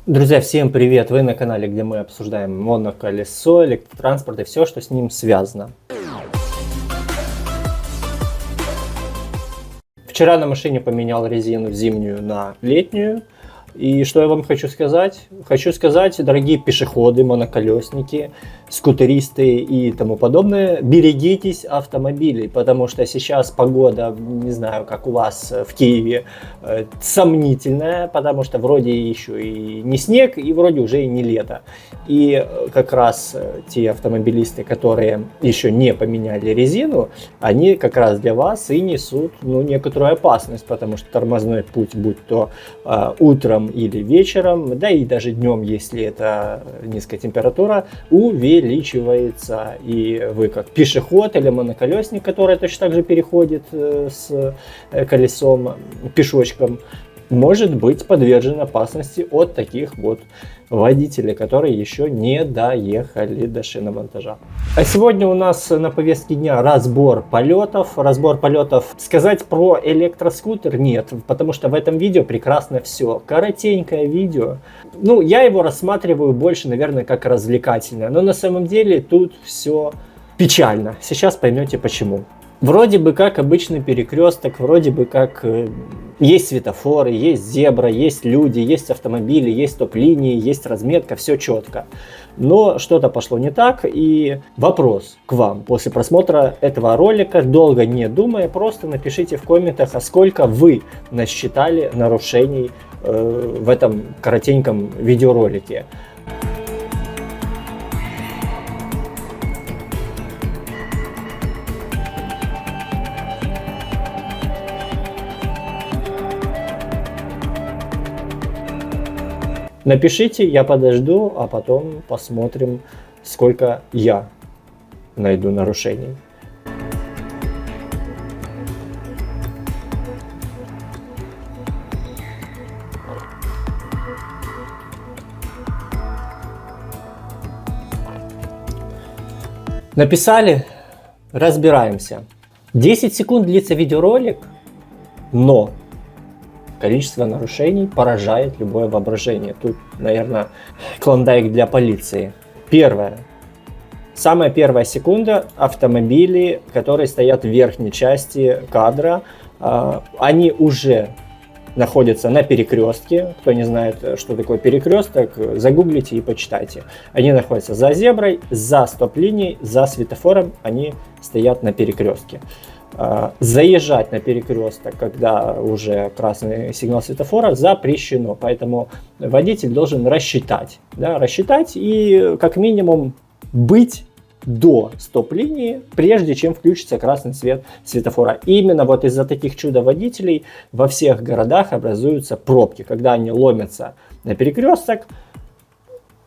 Друзья, всем привет! Вы на канале, где мы обсуждаем моноколесо, электротранспорт и все, что с ним связано. Вчера на машине поменял резину зимнюю на летнюю. И что я вам хочу сказать? Хочу сказать, дорогие пешеходы, моноколесники, скутеристы и тому подобное, берегитесь автомобилей, потому что сейчас погода, не знаю, как у вас в Киеве, сомнительная, потому что вроде еще и не снег, и вроде уже и не лето. И как раз те автомобилисты, которые еще не поменяли резину, они как раз для вас и несут некоторую опасность, потому что тормозной путь, будь то утром или вечером, да и даже днем, если это низкая температура, увеличивается. И вы как пешеход или моноколесник, который точно так же переходит с колесом пешочком, может быть подвержен опасности от таких вот водителей, которые еще не доехали до шиномонтажа. А сегодня у нас на повестке дня разбор полетов. Сказать про электроскутер нет, потому что в этом видео прекрасно все. Коротенькое видео. Я его рассматриваю больше, наверное, как развлекательное. Но на самом деле тут все печально. Сейчас поймете почему. Вроде бы как обычный перекресток, вроде бы как есть светофоры, есть зебра, есть люди, есть автомобили, есть стоп-линии, есть разметка, все четко. Но что-то пошло не так, и вопрос к вам после просмотра этого ролика, долго не думая, просто напишите в комментах, а сколько вы насчитали нарушений в этом коротеньком видеоролике. Напишите, я подожду, а потом посмотрим, сколько я найду нарушений. Написали? Разбираемся. 10 секунд длится видеоролик, но количество нарушений поражает любое воображение. Тут, наверное, клондайк для полиции. Самая первая секунда. Автомобили, которые стоят в верхней части кадра, они уже находятся на перекрестке. Кто не знает, что такое перекресток, загуглите и почитайте. Они находятся за зеброй, за стоп-линией, за светофором. Они стоят на перекрестке. Заезжать на перекресток, когда уже красный сигнал светофора, запрещено. Поэтому водитель должен рассчитать и как минимум быть до стоп-линии, прежде чем включится красный свет светофора. Именно вот из-за таких чудо-водителей во всех городах образуются пробки, когда они ломятся на перекресток.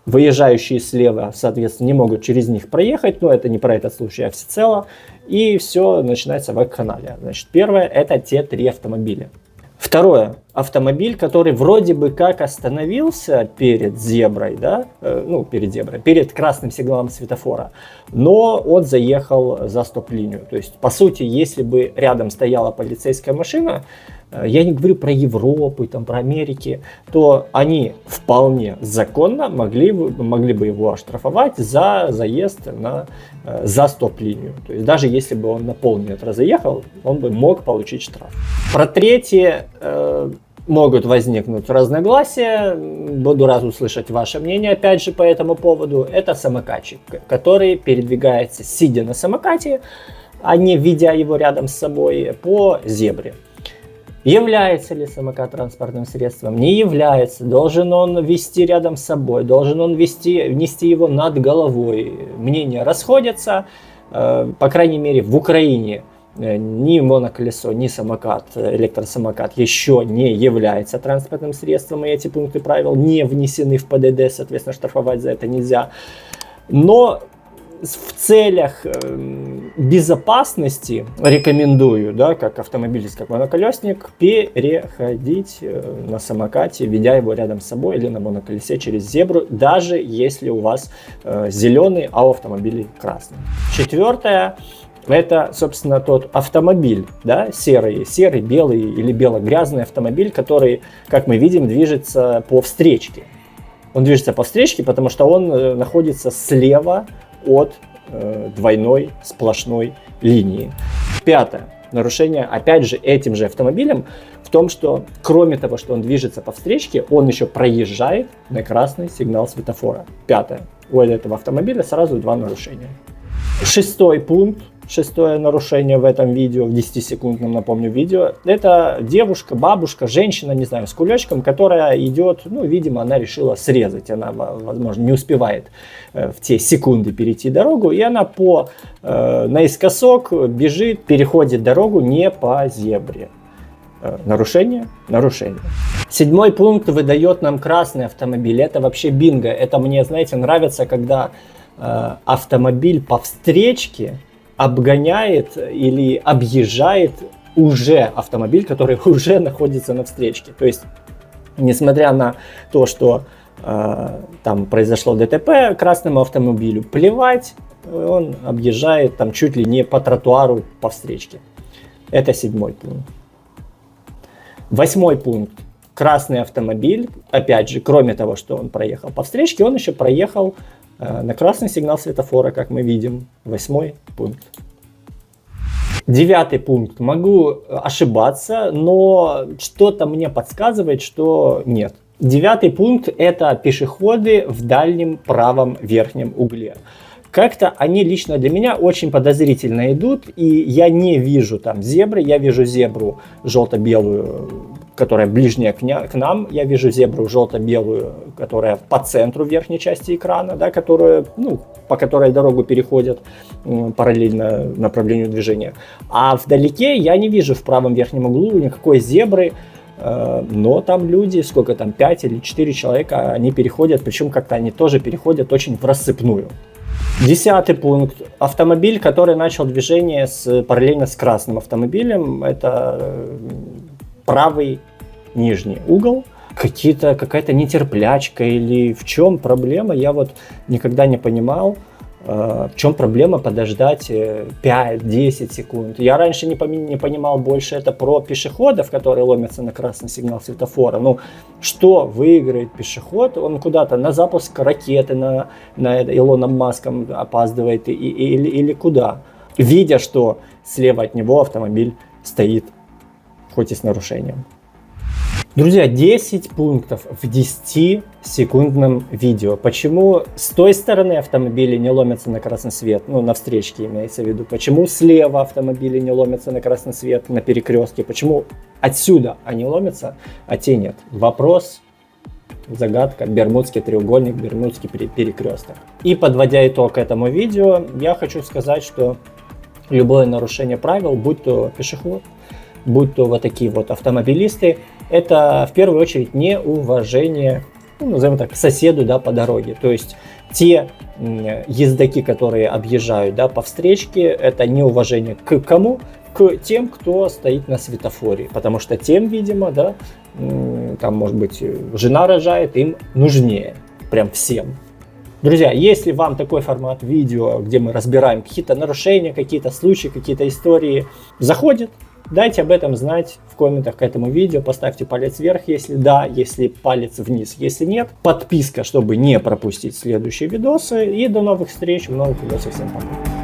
Выезжающие слева, соответственно, не могут через них проехать, но это не про этот случай, а всецело. И все начинается вакханалия. Значит, первое, это те 3 автомобиля. Второе, автомобиль, который вроде бы как остановился перед зеброй, перед красным сигналом светофора, но он заехал за стоп-линию. То есть, по сути, если бы рядом стояла полицейская машина, я не говорю про Европу, про Америки, то они вполне законно могли бы его оштрафовать за заезд за стоп-линию. То есть даже если бы он на полметра заехал, он бы мог получить штраф. Про третье могут возникнуть разногласия. Буду рад услышать ваше мнение опять же по этому поводу. Это самокатчик, который передвигается сидя на самокате, а не ведя его рядом с собой по зебре. Является ли самокат транспортным средством? Не является. Должен он вести рядом с собой? Должен он нести его над головой? Мнения расходятся. По крайней мере, в Украине ни моноколесо, ни самокат, электросамокат еще не является транспортным средством. И эти пункты правил не внесены в ПДД, соответственно, штрафовать за это нельзя. Но в целях безопасности рекомендую, как автомобилист, как моноколесник, переходить на самокате, ведя его рядом с собой, или на моноколесе через зебру, даже если у вас зеленый, а у автомобиля красный. Четвертое. Это, собственно, тот автомобиль, серый, белый или бело-грязный автомобиль, который, как мы видим, движется по встречке. Он движется по встречке, потому что он находится слева от двойной сплошной линии. Пятое нарушение, опять же, этим же автомобилем в том, что кроме того, что он движется по встречке, он еще проезжает на красный сигнал светофора. Пятое. У этого автомобиля сразу два нарушения. Шестой пункт, шестое нарушение в этом видео, в 10-секундном, напомню, видео, это девушка, бабушка, женщина, не знаю, с кулечком, которая идет, ну, видимо, она решила срезать, она, возможно, не успевает в те секунды перейти дорогу, и она наискосок бежит, переходит дорогу не по зебре. Нарушение? Нарушение. Седьмой пункт выдает нам красный автомобиль. Это вообще бинго. Это мне, знаете, нравится, когда автомобиль по встречке обгоняет или объезжает уже автомобиль, который уже находится на встречке. То есть, несмотря на то, что там произошло ДТП красному автомобилю, плевать, он объезжает там чуть ли не по тротуару по встречке. Это седьмой пункт. Восьмой пункт. Красный автомобиль, опять же, кроме того, что он проехал по встречке, он еще проехал на красный сигнал светофора, как мы видим. Восьмой пункт. Девятый пункт. Могу ошибаться, но что-то мне подсказывает, что нет. Девятый пункт – это пешеходы в дальнем правом верхнем угле. Как-то они лично для меня очень подозрительно идут, и я не вижу там зебры, я вижу зебру желто-белую, которая ближняя к нам, я вижу зебру желто-белую, которая по центру верхней части экрана, да, которая, ну, по которой дорогу переходят параллельно направлению движения. А вдалеке я не вижу в правом верхнем углу никакой зебры, но там люди, сколько там, 5 или 4 человека, они переходят, причем как-то они тоже переходят очень в рассыпную. Десятый пункт. Автомобиль, который начал движение параллельно с красным автомобилем, это правый нижний угол. Какая-то нетерплячка или в чем проблема, я вот никогда не понимал. В чем проблема подождать 5-10 секунд. Я раньше не понимал больше это про пешеходов, которые ломятся на красный сигнал светофора. Ну, что выиграет пешеход? Он куда-то на запуск ракеты на Илоном Маском опаздывает или куда? Видя, что слева от него автомобиль стоит, хоть и с нарушением. Друзья, 10 пунктов в 10-секундном видео. Почему с той стороны автомобили не ломятся на красный свет, ну, на встречке имеется в виду. Почему слева автомобили не ломятся на красный свет, на перекрестке. Почему отсюда они ломятся, а те нет. Вопрос, загадка, Бермудский треугольник, Бермудский перекресток. И подводя итог этому видео, я хочу сказать, что любое нарушение правил, будь то пешеход, будь то вот такие вот автомобилисты, это в первую очередь неуважение, ну, назовем так, к соседу, да, по дороге. То есть те ездаки, которые объезжают, да, по встречке, это неуважение к кому? К тем, кто стоит на светофоре. Потому что тем, видимо, да, там, может быть, жена рожает, им нужнее. Прям всем. Друзья, если вам такой формат видео, где мы разбираем какие-то нарушения, какие-то случаи, какие-то истории, заходит, дайте об этом знать в комментах к этому видео, поставьте палец вверх, если да, если палец вниз, если нет. Подписка, чтобы не пропустить следующие видосы. И до новых встреч в новых видосах. Всем пока.